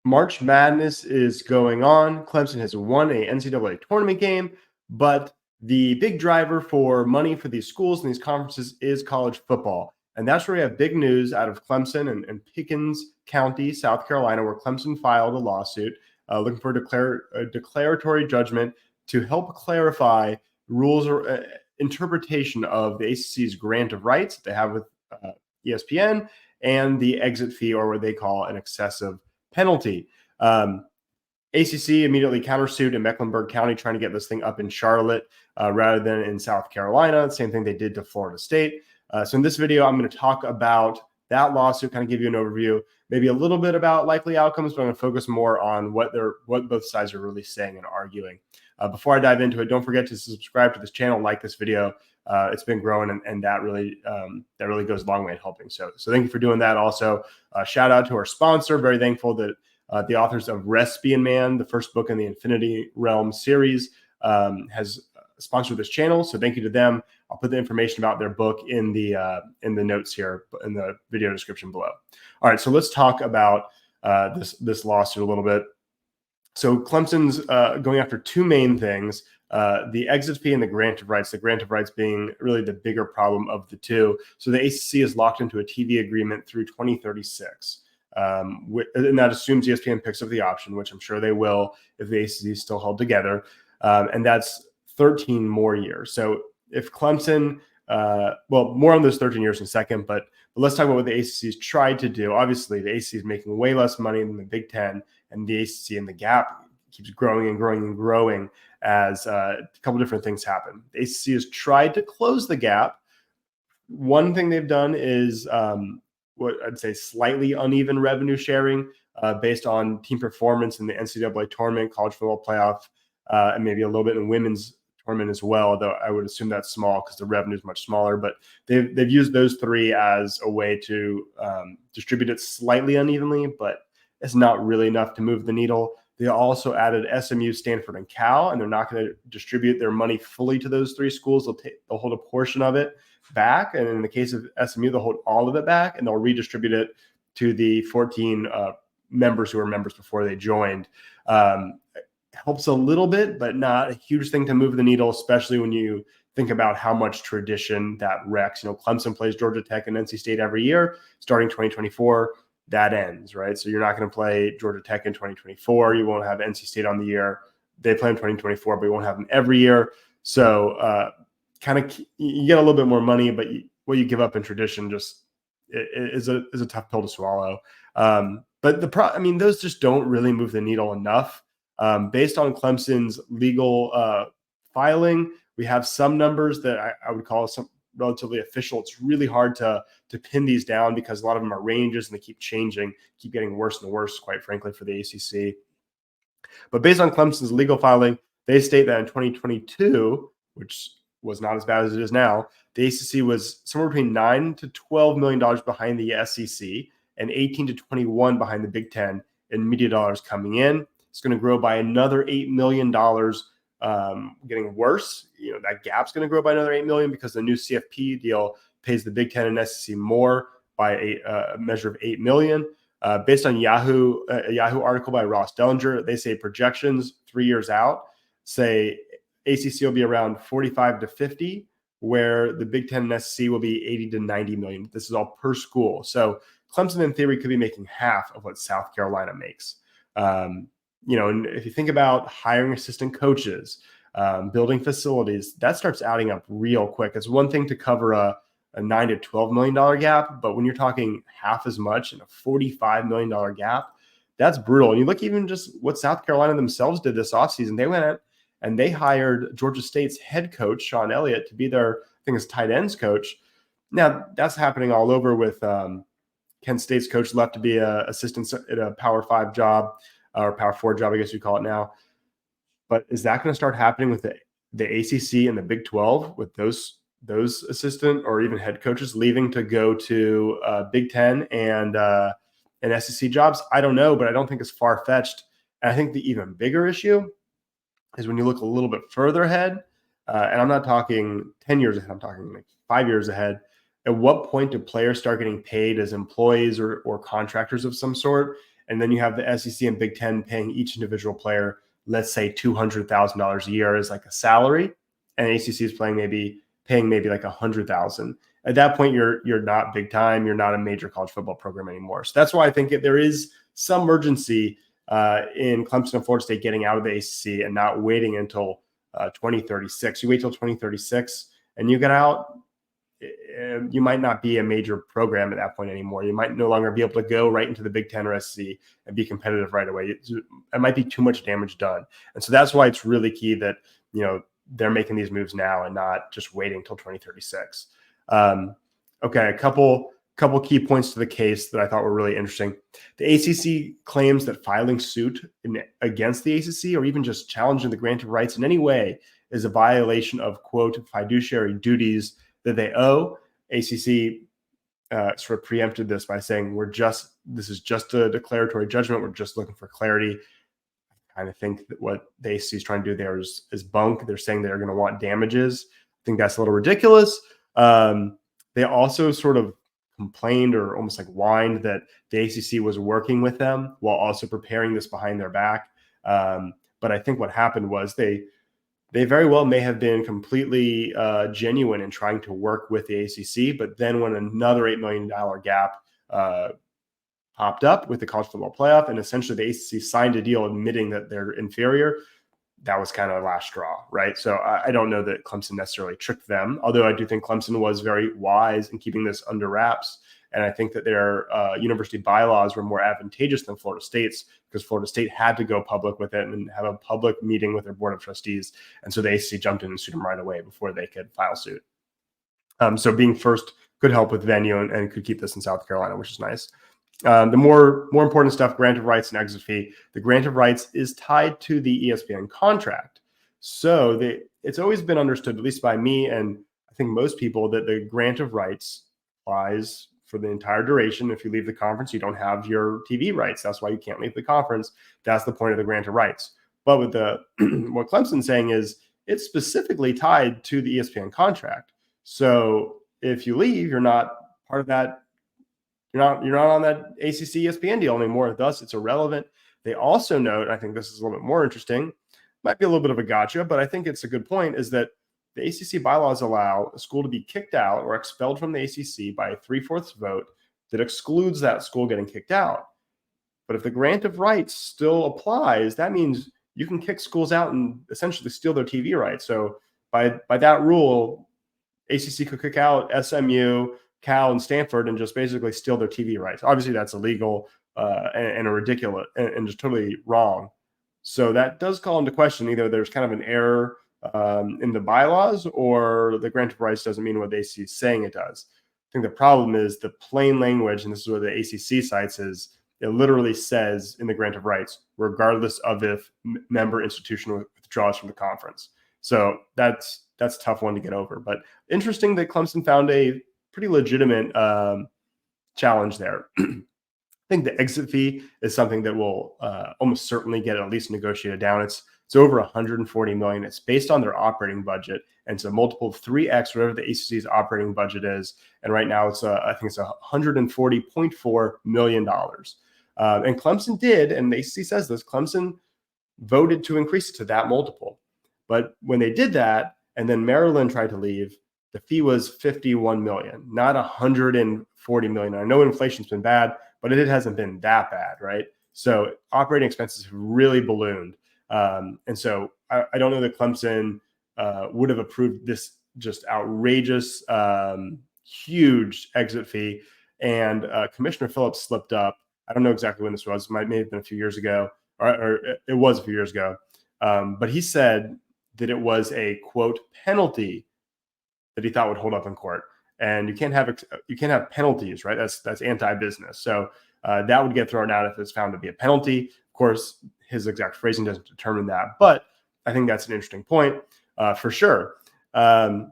March Madness is going on. Clemson has won a NCAA tournament game, but the big driver for money for these schools and these conferences is college football. And that's where we have big news out of Clemson and Pickens County, South Carolina, where Clemson filed a lawsuit looking for a declaratory judgment to help clarify rules or interpretation of the ACC's grant of rights that they have with ESPN and the exit fee, or what they call an excessive penalty. ACC immediately countersued in Mecklenburg County, trying to get this thing up in Charlotte rather than in South Carolina. Same thing they did to Florida State. So in this video, I'm going to talk about that lawsuit, kind of give you an overview, maybe a little bit about likely outcomes, but I'm going to focus more on what both sides are really saying and arguing. Before I dive into it, don't forget to subscribe to this channel, like this video. It's been growing, and that really goes a long way in helping. So thank you for doing that. Also, shout out to our sponsor. Very thankful that the authors of Respian Man, the first book in the Infinity Realm series, has sponsored this channel. So thank you to them. I'll put the information about their book in the notes here in the video description below. All right, so let's talk about this lawsuit a little bit. So Clemson's going after two main things: the exit fee and the grant of rights. The grant of rights being really the bigger problem of the two. So the ACC is locked into a TV agreement through 2036. And that assumes ESPN picks up the option, which I'm sure they will if the ACC is still held together. And that's 13 more years. So if Clemson, well, more on those 13 years in a second, but let's talk about what the ACC has tried to do. Obviously, the ACC is making way less money than the Big Ten, and the ACC and the gap keeps growing and growing and growing as a couple different things happen. The ACC has tried to close the gap. One thing they've done is what I'd say slightly uneven revenue sharing based on team performance in the NCAA tournament, college football playoff, and maybe a little bit in women's tournament as well, though I would assume that's small because the revenue is much smaller. But they've used those three as a way to distribute it slightly unevenly, but it's not really enough to move the needle. They also added SMU, Stanford, and Cal, and they're not going to distribute their money fully to those three schools. They'll hold a portion of it back, and in the case of SMU, they'll hold all of it back, and they'll redistribute it to the 14 members who were members before they joined. Helps a little bit, but not a huge thing to move the needle, especially when you think about how much tradition that wrecks. You know, Clemson plays Georgia Tech and NC State every year. Starting 2024, that ends, right? So you're not going to play Georgia Tech in 2024. You won't have NC State on the year. They play in 2024, but you won't have them every year. So kind of you get a little bit more money, but what you give up in tradition just is a tough pill to swallow. But those just don't really move the needle enough. Based on Clemson's legal filing, we have some numbers that I would call some relatively official. It's really hard to pin these down because a lot of them are ranges and they keep changing, keep getting worse and worse, quite frankly, for the ACC. But based on Clemson's legal filing, they state that in 2022, which was not as bad as it is now, the ACC was somewhere between $9 to $12 million behind the SEC and 18 to 21 behind the Big Ten in media dollars coming in. It's going to grow by another $8 million, getting worse. You know, that gap's going to grow by another $8 million because the new CFP deal pays the Big Ten and SEC more by a measure of $8 million. Based on a Yahoo article by Ross Dellinger, they say projections 3 years out say ACC will be around 45 to 50, where the Big Ten and SEC will be 80 to 90 million. This is all per school. So Clemson, in theory, could be making half of what South Carolina makes. You know, and if you think about hiring assistant coaches, building facilities, that starts adding up real quick. It's one thing to cover a $9 to $12 million gap, but when you're talking half as much in a $45 million gap, that's brutal. And you look even just what South Carolina themselves did this offseason. They went out and they hired Georgia State's head coach, Sean Elliott, to be their, I think it's tight ends coach. Now, that's happening all over with Kent State's coach left to be an assistant at a Power 5 job, or Power 4 job, I guess you call it now. But is that going to start happening with the ACC and the Big 12 with those assistant or even head coaches leaving to go to Big 10 and SEC jobs? I don't know, but I don't think it's far-fetched. And I think the even bigger issue is when you look a little bit further ahead, and I'm not talking 10 years ahead, I'm talking like 5 years ahead. At what point do players start getting paid as employees or contractors of some sort? and then you have the SEC and Big Ten paying each individual player, let's say $200,000 a year as like a salary, and ACC is paying maybe like $100,000. At that point, you're not big time. You're not a major college football program anymore. So that's why I think there is some urgency in Clemson and Florida State getting out of the ACC and not waiting until 2036. You wait till 2036 and you get out, you might not be a major program at that point anymore. You might no longer be able to go right into the Big Ten or SEC and be competitive right away. It might be too much damage done. And so that's why it's really key that, they're making these moves now and not just waiting until 2036. Okay, a couple key points to the case that I thought were really interesting. The ACC claims that filing suit against the ACC or even just challenging the grant of rights in any way is a violation of, quote, fiduciary duties that they owe. ACC sort of preempted this by saying, this is just a declaratory judgment. We're just looking for clarity. I kind of think that what the ACC is trying to do there is bunk. They're saying they're going to want damages. I think that's a little ridiculous. They also sort of complained or almost like whined that the ACC was working with them while also preparing this behind their back. But I think what happened was they very well may have been completely genuine in trying to work with the ACC. But then when another $8 million gap popped up with the college football playoff, and essentially the ACC signed a deal admitting that they're inferior, that was kind of a last straw, right? So I don't know that Clemson necessarily tricked them, although I do think Clemson was very wise in keeping this under wraps. And I think that their university bylaws were more advantageous than Florida State's, because Florida State had to go public with it and have a public meeting with their board of trustees. And so the ACC jumped in and sued them right away before they could file suit. So being first could help with venue and could keep this in South Carolina, which is nice. The more important stuff, grant of rights and exit fee. The grant of rights is tied to the ESPN contract. So it's always been understood, at least by me and I think most people, that the grant of rights applies for the entire duration. If you leave the conference, you don't have your TV rights. That's why you can't leave the conference. That's the point of the grant of rights. But with what Clemson's saying is it's specifically tied to the ESPN contract. So if you leave, you're not part of that. You're not on that ACC ESPN deal anymore. Thus, it's irrelevant. They also note, I think this is a little bit more interesting, might be a little bit of a gotcha, but I think it's a good point, is that the ACC bylaws allow a school to be kicked out or expelled from the ACC by a 3/4 vote that excludes that school getting kicked out. But if the grant of rights still applies, that means you can kick schools out and essentially steal their TV rights. So by that rule, ACC could kick out SMU, Cal, and Stanford and just basically steal their TV rights. Obviously, that's illegal and a ridiculous and just totally wrong. So that does call into question either there's kind of an error in the bylaws, or the grant of rights doesn't mean what the ACC is saying it does. I think the problem is the plain language, and this is what the ACC cites, is it literally says in the grant of rights, regardless of if member institution withdraws from the conference. So that's a tough one to get over. But interesting that Clemson found a pretty legitimate challenge there. I think the exit fee is something that will almost certainly get at least negotiated down. It's over $140 million. It's based on their operating budget, and it's a multiple of 3x whatever the ACC's operating budget is. And right now, I think it's $140.4 million. And Clemson did, and the ACC says this, Clemson voted to increase it to that multiple. But when they did that, and then Maryland tried to leave, the fee was $51 million, not $140 million. I know inflation's been bad, but it hasn't been that bad, right? So operating expenses have really ballooned. And so I don't know that Clemson would have approved this just outrageous, huge exit fee. And Commissioner Phillips slipped up. I don't know exactly when this was. It may have been a few years ago, or it was a few years ago. But he said that it was a, quote, penalty that he thought would hold up in court. And you can't have penalties, right? That's anti-business. So that would get thrown out if it's found to be a penalty. Of course, his exact phrasing doesn't determine that, but I think that's an interesting point for sure. It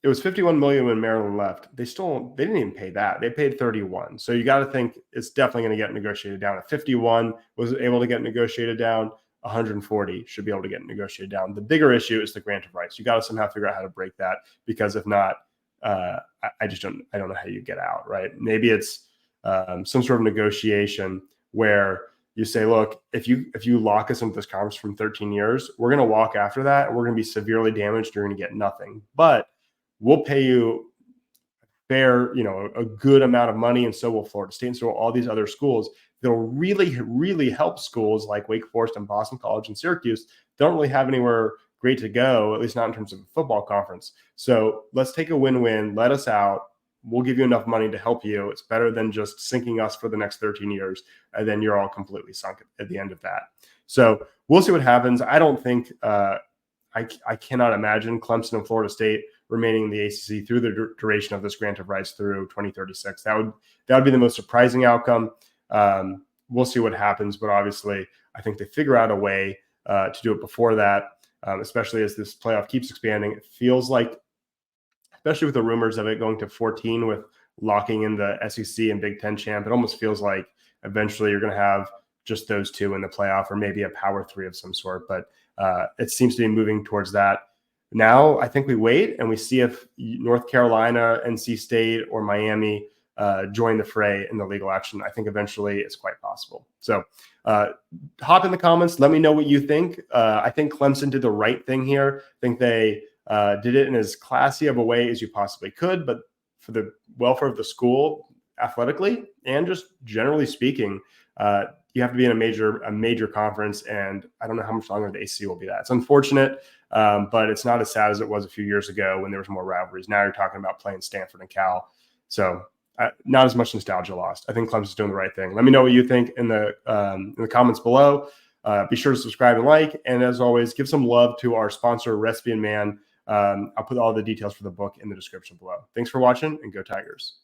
was $51 million when Maryland left. They didn't even pay that. They paid $31. So you got to think it's definitely going to get negotiated down. If 51 was able to get negotiated down, 140 should be able to get negotiated down. The bigger issue is the grant of rights. You got to somehow figure out how to break that, because if not, I don't know how you get out, right? Maybe it's some sort of negotiation where you say, look, if you lock us into this conference from 13 years, we're going to walk after that, and we're going to be severely damaged. You're going to get nothing, but we'll pay you fair, a good amount of money, and so will Florida State, and so will all these other schools. That'll really, really help schools like Wake Forest and Boston College and Syracuse. They don't really have anywhere great to go, at least not in terms of a football conference. So let's take a win-win. Let us out. We'll give you enough money to help you. It's better than just sinking us for the next 13 years, and then you're all completely sunk at the end of that. So we'll see what happens. I don't think I cannot imagine Clemson and Florida State remaining in the ACC through the duration of this grant of rights through 2036. That would be the most surprising outcome. We'll see what happens, but obviously I think they figure out a way to do it before that, especially as this playoff keeps expanding. It feels like, especially with the rumors of it going to 14 with locking in the SEC and Big Ten champ, it almost feels like eventually you're going to have just those two in the playoff, or maybe a power three of some sort. But it seems to be moving towards that. Now I think we wait and we see if North Carolina, NC State, or Miami join the fray in the legal action. I think eventually it's quite possible. So hop in the comments. Let me know what you think. I think Clemson did the right thing here. I think they did it in as classy of a way as you possibly could, but for the welfare of the school athletically and just generally speaking, you have to be in a major conference, and I don't know how much longer the ACC will be that. It's unfortunate, but it's not as sad as it was a few years ago when there was more rivalries. Now you're talking about playing Stanford and Cal. So not as much nostalgia lost. I think Clemson's doing the right thing. Let me know what you think in the comments below. Be sure to subscribe and like. And as always, give some love to our sponsor, Recipe and Man. I'll put all the details for the book in the description below. Thanks for watching, and go Tigers.